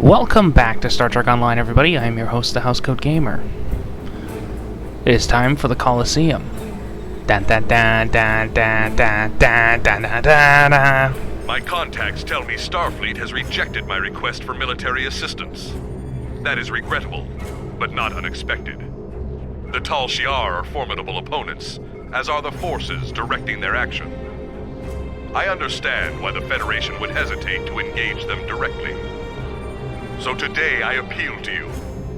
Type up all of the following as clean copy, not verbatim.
Welcome back to Star Trek Online, everybody. I'm your host, the Housecoat Gamer. It is time for the Coliseum. Dun dun dun dun dun dun dun dun dun dun. My contacts tell me Starfleet has rejected my request for military assistance. That is regrettable, but not unexpected. The Tal Shiar are formidable opponents, as are the forces directing their action. I understand why the Federation would hesitate to engage them directly. So today I appeal to you,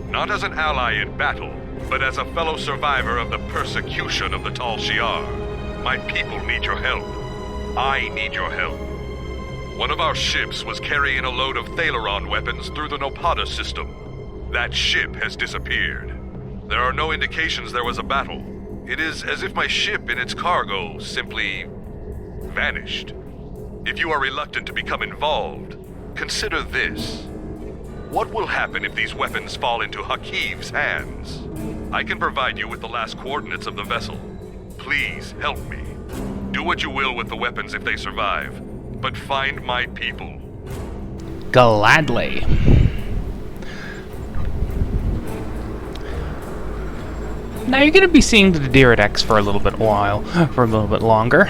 not as an ally in battle, but as a fellow survivor of the persecution of the Tal Shiar. My people need your help. I need your help. One of our ships was carrying a load of Thalaron weapons through the Nopada system. That ship has disappeared. There are no indications there was a battle. It is as if my ship and its cargo simply vanished. If you are reluctant to become involved, consider this. What will happen if these weapons fall into Hakiv's hands? I can provide you with the last coordinates of the vessel. Please help me. Do what you will with the weapons if they survive, but find my people. Gladly. Now you're going to be seeing the Diridex for a little bit longer.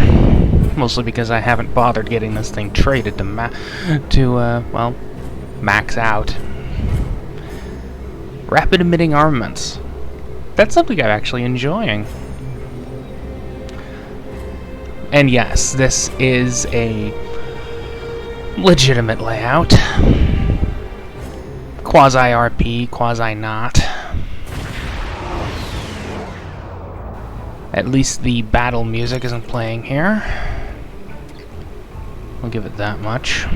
Mostly because I haven't bothered getting this thing traded to max out. Rapid emitting armaments. That's something I'm actually enjoying. And yes, this is a legitimate layout. Quasi-RP, quasi-not. At least the battle music isn't playing here. I'll give it that much.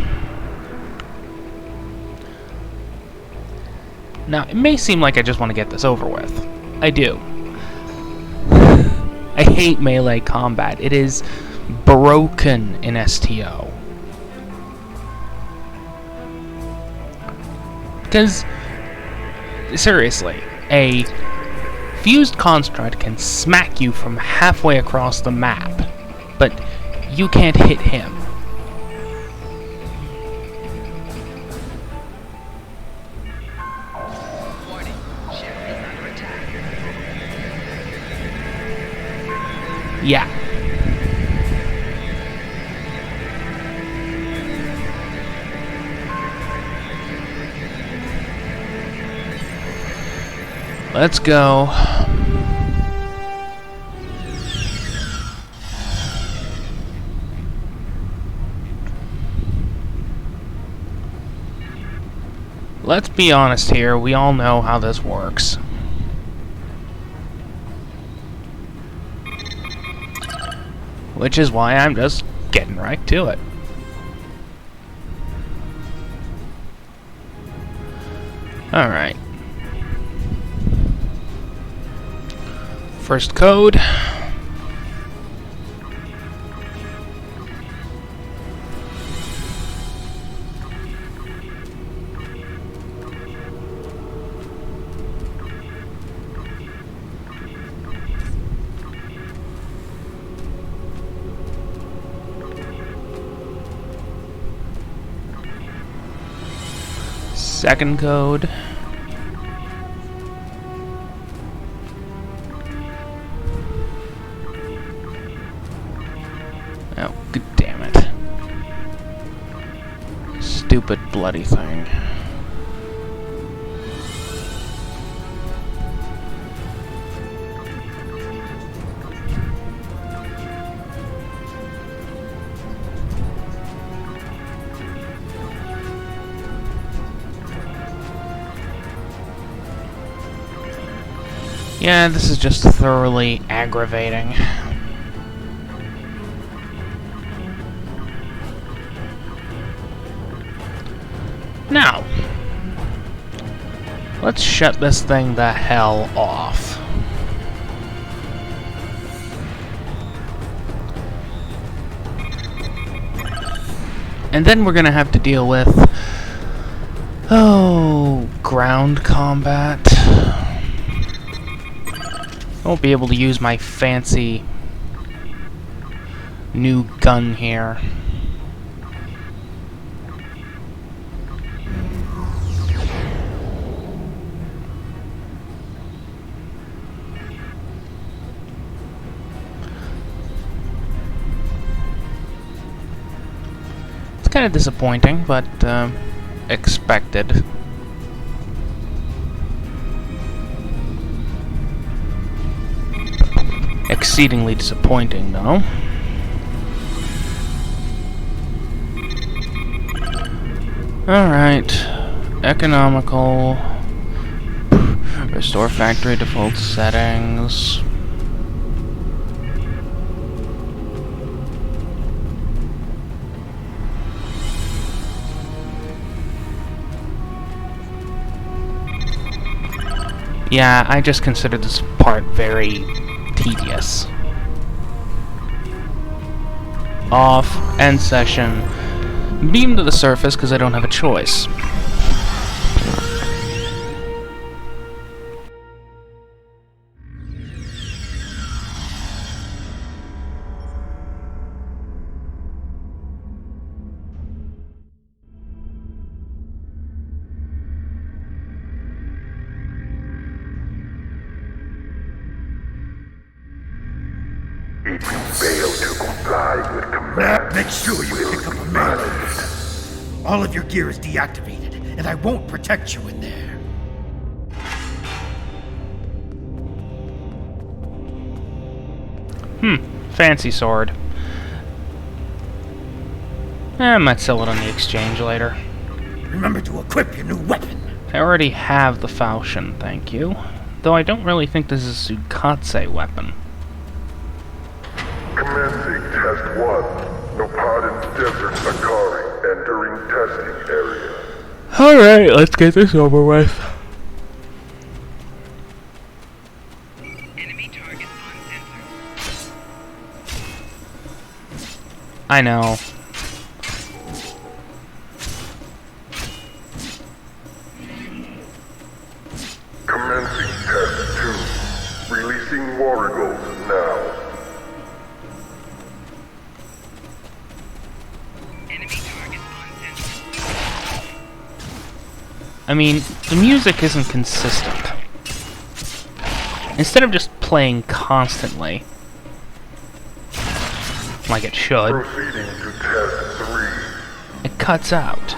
Now, it may seem like I just want to get this over with. I do. I hate melee combat. It is broken in STO. Because, seriously, a fused construct can smack you from halfway across the map, but you can't hit him. Yeah. Let's go. Let's be honest here, we all know how this works. Which is why I'm just getting right to it. Alright. First code. Second code. Oh, good damn it. Stupid bloody thing. Yeah, this is just thoroughly aggravating. Now, let's shut this thing the hell off. And then we're gonna have to deal with, ground combat. I won't be able to use my fancy new gun here. Kinda disappointing, but expected. Exceedingly disappointing, though. Alright. Economical. Restore factory default settings. Yeah, I just consider this part very tedious. Off, end session. Beam to the surface because I don't have a choice. If you fail to comply with commands, Make sure you pick up a man. All of your gear is deactivated, and I won't protect you in there. Fancy sword. I might sell it on the exchange later. Remember to equip your new weapon. I already have the falchion, thank you. Though I don't really think this is a Sukatse weapon. commencing test 1. No pod in Desert Sakari entering testing area. Alright, let's get this over with. Enemy target on sensor. I know. Commencing test 2. Releasing Warigals now. Enemy target on sensor. I mean, the music isn't consistent. Instead of just playing constantly, like it should, Proceeding to test 3. it cuts out.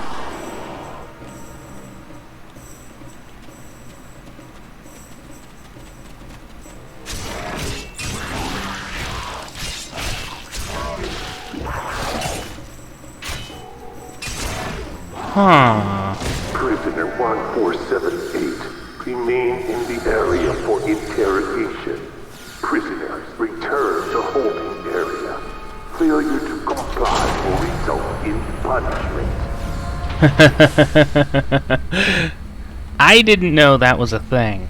Huh. Prisoner 1478, remain in the area for interrogation. Prisoners, return to holding area. Failure to comply will result in punishment. I didn't know that was a thing.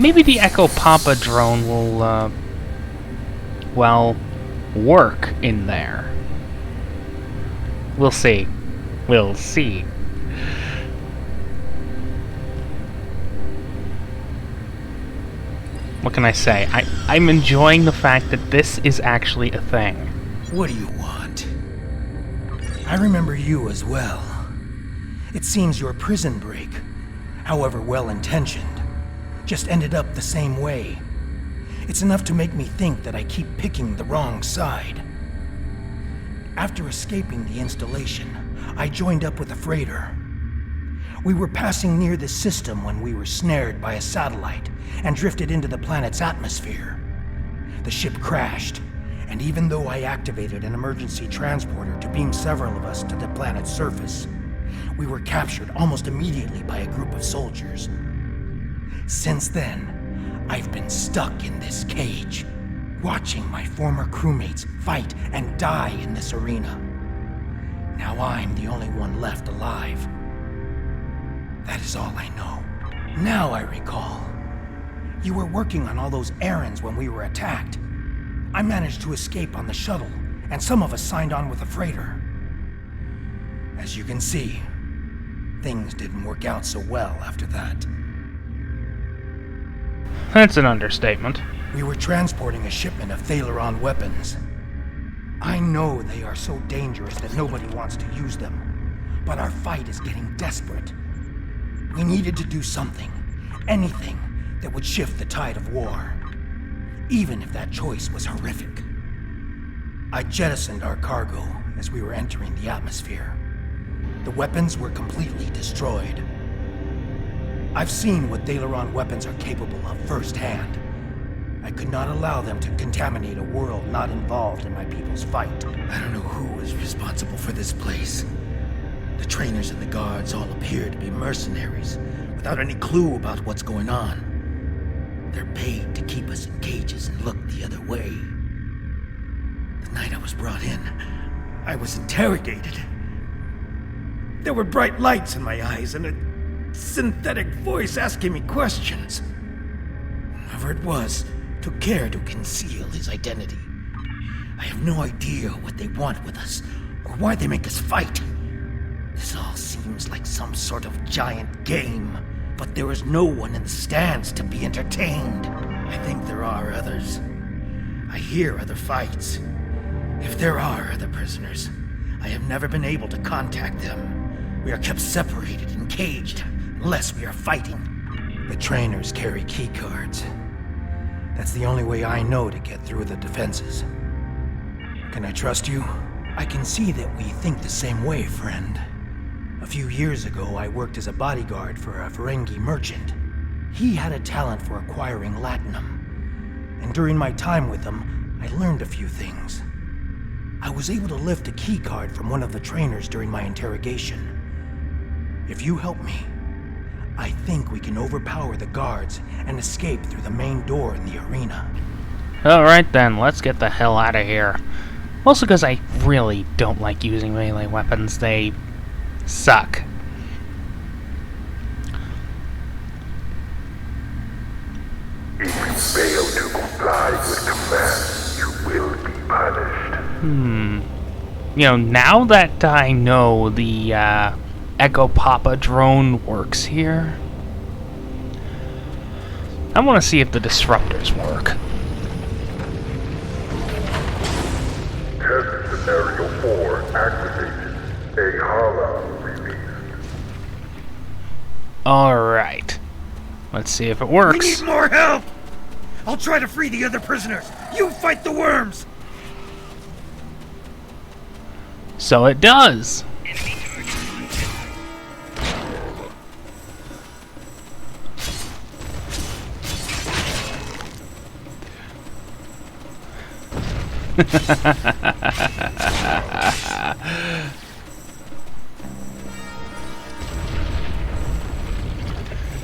Maybe the Echo Papa drone will, well, work in there. We'll see. We'll see. What can I say? I'm enjoying the fact that this is actually a thing. What do you want? I remember you as well. It seems your prison break, however well-intentioned, just ended up the same way. It's enough to make me think that I keep picking the wrong side. After escaping the installation, I joined up with a freighter. We were passing near the system when we were snared by a satellite and drifted into the planet's atmosphere. The ship crashed, and even though I activated an emergency transporter to beam several of us to the planet's surface, we were captured almost immediately by a group of soldiers. Since then, I've been stuck in this cage, watching my former crewmates fight and die in this arena. Now I'm the only one left alive. That is all I know. Now I recall. You were working on all those errands when we were attacked. I managed to escape on the shuttle, and some of us signed on with a freighter. As you can see, things didn't work out so well after that. That's an understatement. We were transporting a shipment of Thaleron weapons. I know they are so dangerous that nobody wants to use them, but our fight is getting desperate. We needed to do something, anything, that would shift the tide of war, even if that choice was horrific. I jettisoned our cargo as we were entering the atmosphere. The weapons were completely destroyed. I've seen what Dalaran weapons are capable of firsthand. I could not allow them to contaminate a world not involved in my people's fight. I don't know who is responsible for this place. The trainers and the guards all appear to be mercenaries, without any clue about what's going on. They're paid to keep us in cages and look the other way. The night I was brought in, I was interrogated. There were bright lights in my eyes and a synthetic voice asking me questions. Whoever it was took care to conceal his identity. I have no idea what they want with us, or why they make us fight. This all seems like some sort of giant game, but there is no one in the stands to be entertained. I think there are others. I hear other fights. If there are other prisoners, I have never been able to contact them. We are kept separated and caged, unless we are fighting. The trainers carry key cards. That's the only way I know to get through the defenses. Can I trust you? I can see that we think the same way, friend. A few years ago, I worked as a bodyguard for a Ferengi merchant. He had a talent for acquiring latinum. And during my time with him, I learned a few things. I was able to lift a key card from one of the trainers during my interrogation. If you help me, I think we can overpower the guards and escape through the main door in the arena. Alright then, let's get the hell out of here. Also because I really don't like using melee weapons. They suck. If you fail to comply with commands, you will be punished. You know, now that I know the Echo Papa drone works here, I want to see if the disruptors work. Test Scenario 4 activated. A hollow released. Alright. Let's see if it We works. need more help! I'll try to free the other prisoners. You fight the worms! So it does! Enemy target on sensor.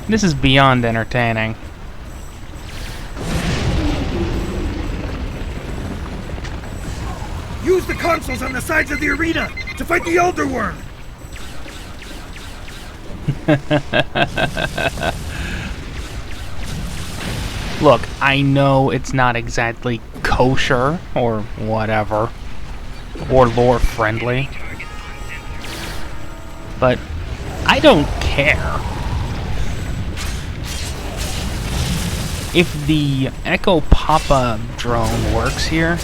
This is beyond entertaining. Use the consoles on the sides of the arena to fight the Elder Worm! Look, I know it's not exactly kosher or whatever, or lore friendly, Target on sensor. but I don't care. If the Echo Papa drone works here,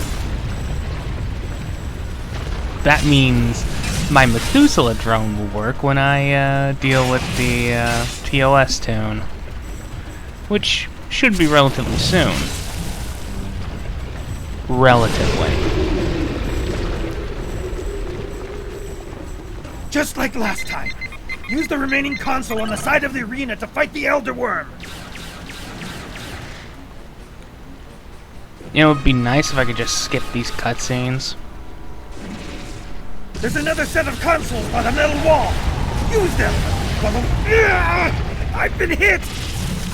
that means my Methuselah drone will work when I deal with the TOS tune, which should be relatively soon. Relatively. Just like last time. Use the remaining console on the side of the arena to fight the Elder Worm! You know, it would be nice if I could just skip these cutscenes. There's another set of consoles by the metal wall! Use them! I've been hit!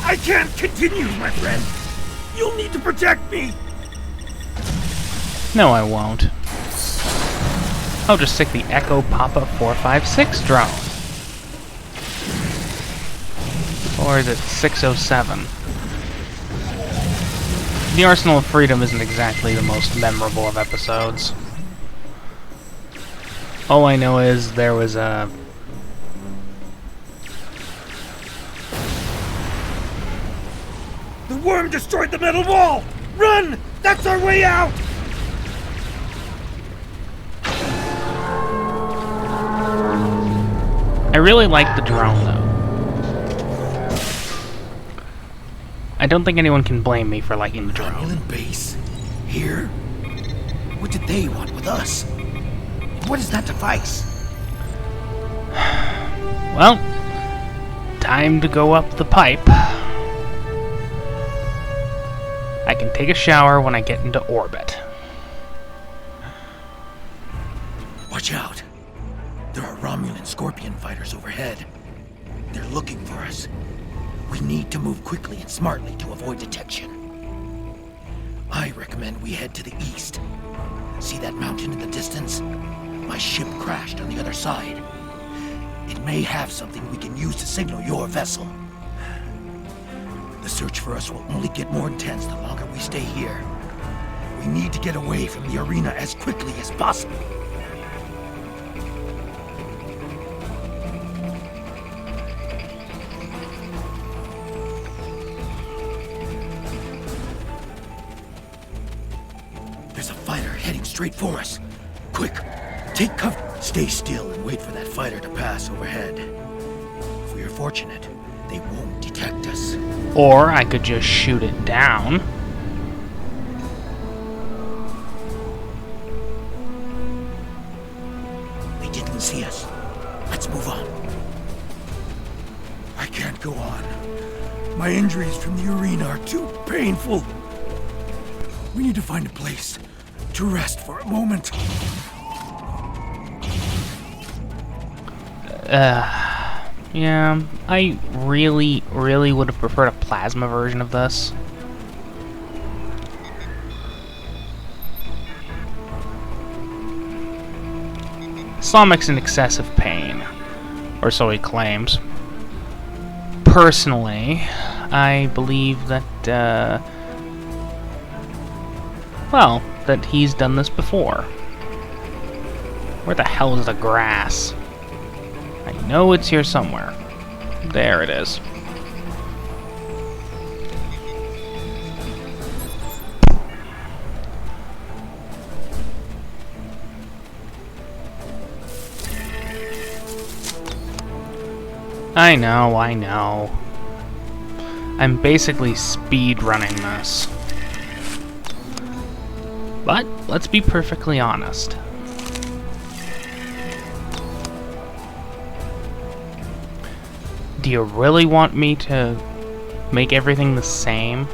I can't continue, my friend! You'll need to protect me! No, I won't. I'll just stick the Echo Papa 456 drone. Or is it 607? The Arsenal of Freedom isn't exactly the most memorable of episodes. All I know is there was a... The worm destroyed the metal wall! Run! That's our way out! I really like the drone, though. I don't think anyone can blame me for liking the drone. Romulan base? Here? What did they want with us? What is that device? Well, time to go up the pipe. I can take a shower when I get into orbit. Watch out. There are Romulan Scorpion fighters overhead. They're looking for us. We need to move quickly and smartly to avoid detection. I recommend we head to the east. See that mountain in the distance? My ship crashed on the other side. It may have something we can use to signal your vessel. The search for us will only get more intense the longer we stay here. We need to get away from the arena as quickly as possible. There's a fighter heading straight for us. Quick, take cover. Stay still and wait for that fighter to pass overhead. If we are fortunate, they won't detect us. Or I could just shoot it down. They didn't see us. Let's move on. I can't go on. My injuries from the arena are too painful. We need to find a place to rest for a moment. Yeah, I really would have preferred a plasma version of this. Sonic's in excessive pain, or so he claims. Personally, I believe that, well, that he's done this before. Where the hell is the grass? I know it's here somewhere. There it is. I know. I'm basically speed running this. But let's be perfectly honest. Do you really want me to make everything the same?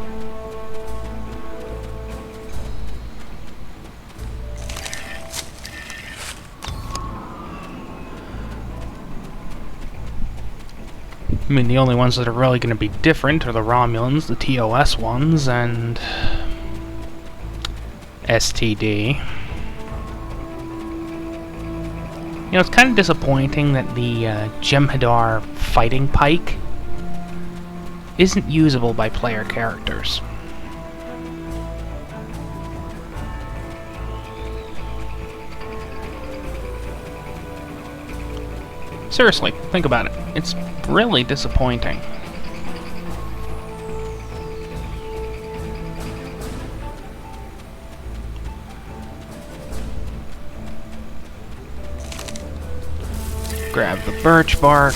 I mean, the only ones that are really going to be different are the Romulans, the TOS ones, and STD. You know, it's kind of disappointing that the Jem'Hadar fighting pike isn't usable by player characters. Seriously, think about it. It's really disappointing. Grab the birch bark.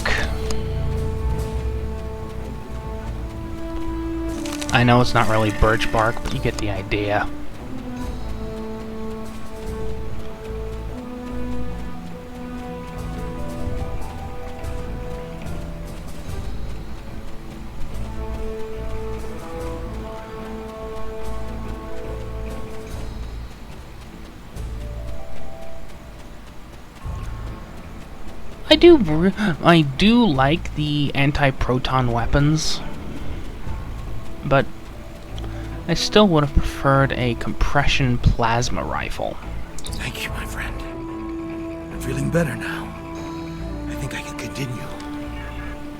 I know it's not really birch bark, but you get the idea. I do like the anti-proton weapons, but I still would have preferred a compression plasma rifle. Thank you, my friend. I'm feeling better now. I think I can continue.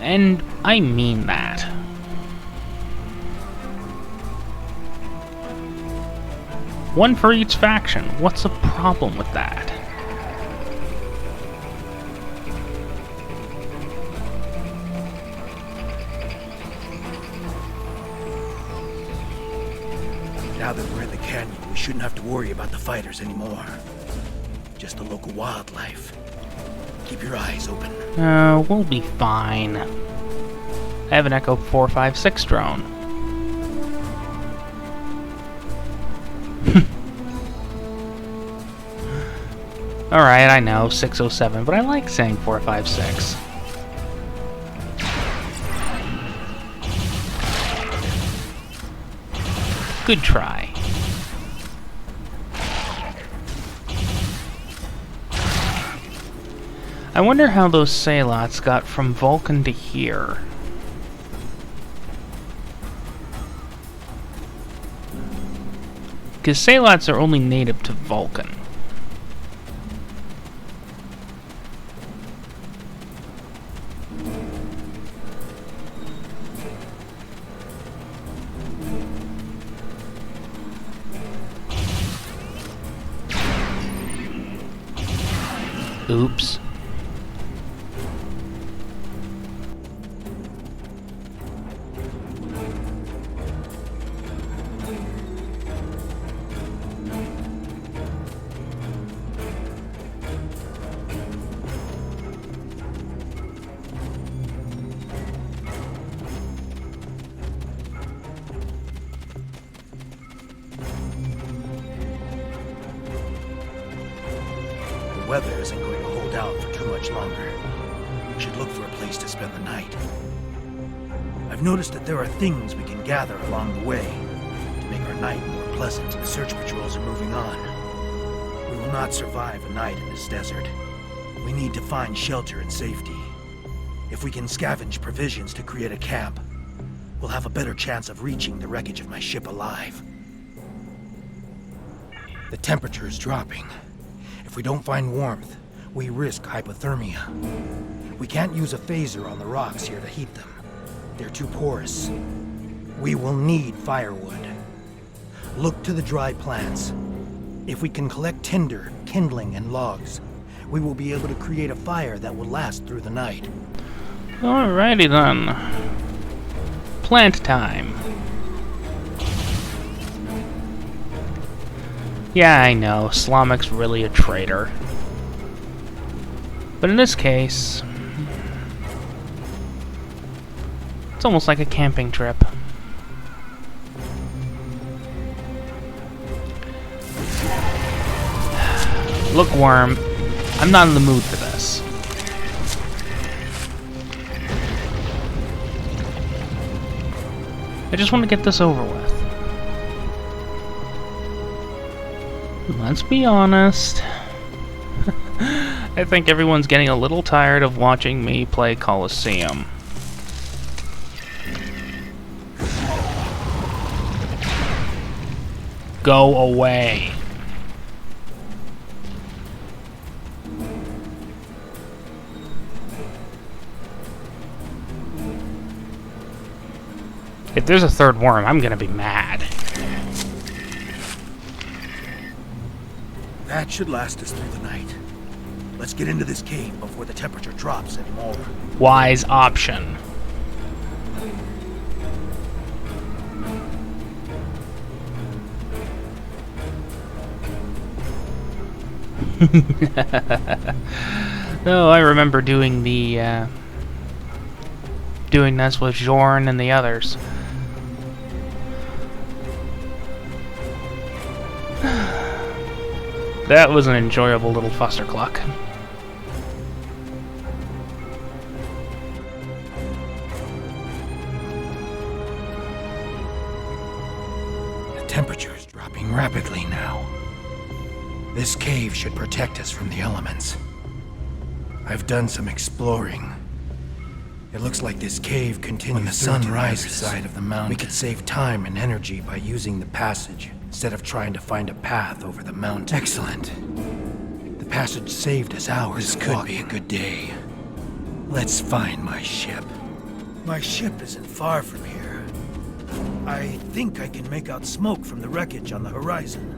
And I mean that. One for each faction. What's the problem with that? Now that we're in the canyon, we shouldn't have to worry about the fighters anymore. Just the local wildlife. Keep your eyes open. We'll be fine. I have an Echo 456 drone. Alright, I know, 607, but I like saying 456. Good try. I wonder how those Salots got from Vulcan to here. Because Salots are only native to Vulcan. Oops. The weather isn't going to hold out for too much longer. We should look for a place to spend the night. I've noticed that there are things we can gather along the way to make our night more pleasant. The search patrols are moving on. We will not survive a night in this desert. We need to find shelter and safety. If we can scavenge provisions to create a camp, we'll have a better chance of reaching the wreckage of my ship alive. The temperature is dropping. If we don't find warmth, we risk hypothermia. We can't use a phaser on the rocks here to heat them. They're too porous. We will need firewood. Look to the dry plants. If we can collect tinder, kindling, and logs, we will be able to create a fire that will last through the night. Alrighty then. Plant time. Yeah, I know, Slamic's really a traitor. But in this case, it's almost like a camping trip. Look, Worm, I'm not in the mood for this. I just want to get this over with. Let's be honest. I think everyone's getting a little tired of watching me play Coliseum. Go away. If there's a third worm, I'm gonna be mad. That should last us through the night. Let's get into this cave before the temperature drops any more. Wise option. No, I remember doing the doing this with Jorn and the others. That was an enjoyable little fustercluck. The temperature is dropping rapidly now. This cave should protect us from the elements. I've done some exploring. It looks like this cave continues when the sun rises side of the mountain. We could save time and energy by using the passage instead of trying to find a path over the mountain. Excellent. The passage saved us hours. This could be a good day. Let's find my ship. My ship isn't far from here. I think I can make out smoke from the wreckage on the horizon.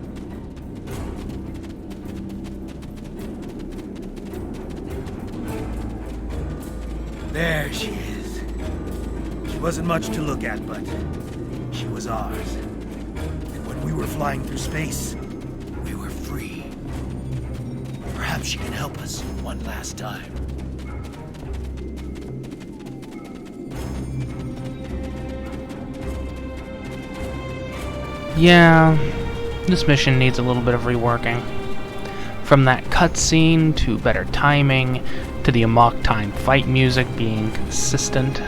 There she is. She wasn't much to look at, but she was ours. And when we were flying through space, we were free. Perhaps she can help us one last time. Yeah, This mission needs a little bit of reworking. From that cutscene to better timing, to the Amok Time fight music being consistent,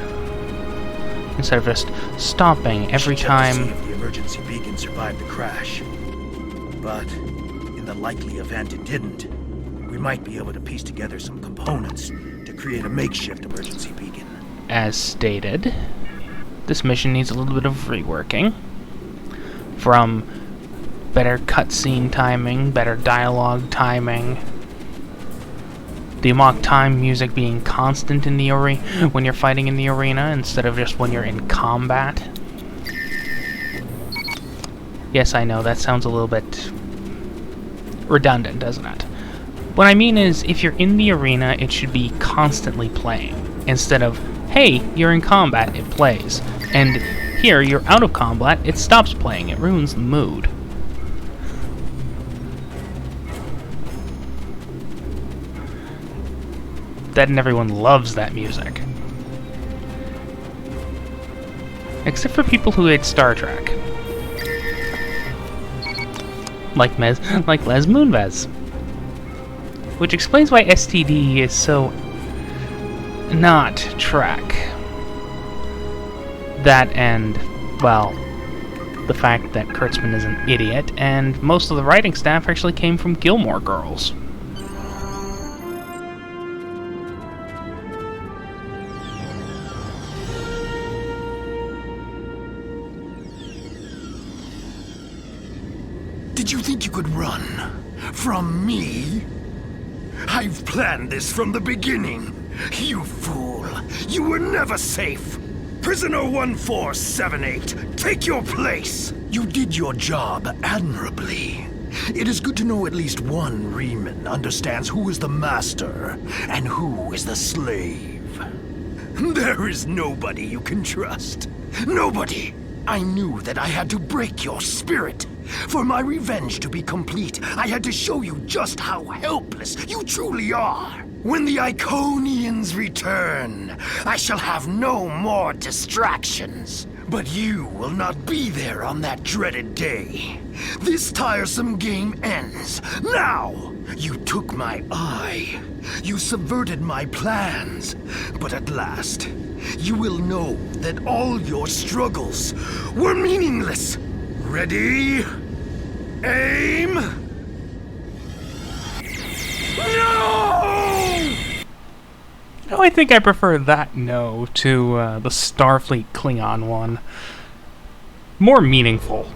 instead of just stopping every time. Check to see if the emergency beacon survived the crash. But in the likely event it didn't, we might be able to piece together some components to create a makeshift emergency beacon. As stated, this mission needs a little bit of reworking. From better cutscene timing, better dialogue timing, the Amok Time music being constant in the when you're fighting in the arena instead of just when you're in combat. Yes, I know, that sounds a little bit redundant, doesn't it? What I mean is, if you're in the arena, it should be constantly playing, instead of, hey, you're in combat, it plays. And here, you're out of combat, it stops playing, it ruins the mood. That and everyone loves that music. Except for people who hate Star Trek. Like Les Moonves. Which explains why STD is so not Trek. That and, well, the fact that Kurtzman is an idiot, and most of the writing staff actually came from Gilmore Girls. Did you think you could run from me? I've planned this from the beginning. You fool. You were never safe. Prisoner 1478, take your place. You did your job admirably. It is good to know at least one Riemann understands who is the master and who is the slave. There is nobody you can trust. Nobody. I knew that I had to break your spirit. For my revenge to be complete, I had to show you just how helpless you truly are. When the Iconians return, I shall have no more distractions. But you will not be there on that dreaded day. This tiresome game ends. Now! You took my eye. You subverted my plans. But at last, you will know that all your struggles were meaningless. Ready? Aim! No! No, I think I prefer that no to the Starfleet Klingon one. More meaningful.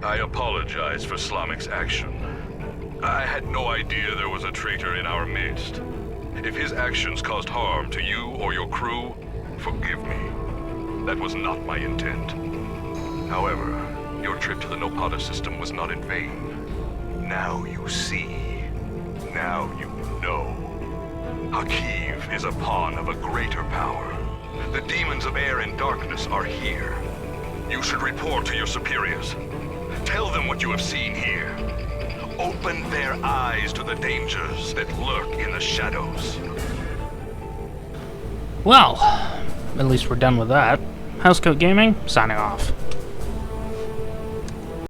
I apologize for Slamik's action. I had no idea there was a traitor in our midst. If his actions caused harm to you or your crew, forgive me. That was not my intent. However, your trip to the Nopata system was not in vain. Now you see. Now you know. Hakiv is a pawn of a greater power. The demons of air and darkness are here. You should report to your superiors. Tell them what you have seen here. Open their eyes to the dangers that lurk in the shadows. Well, at least we're done with that. Housecoat Gaming, signing off.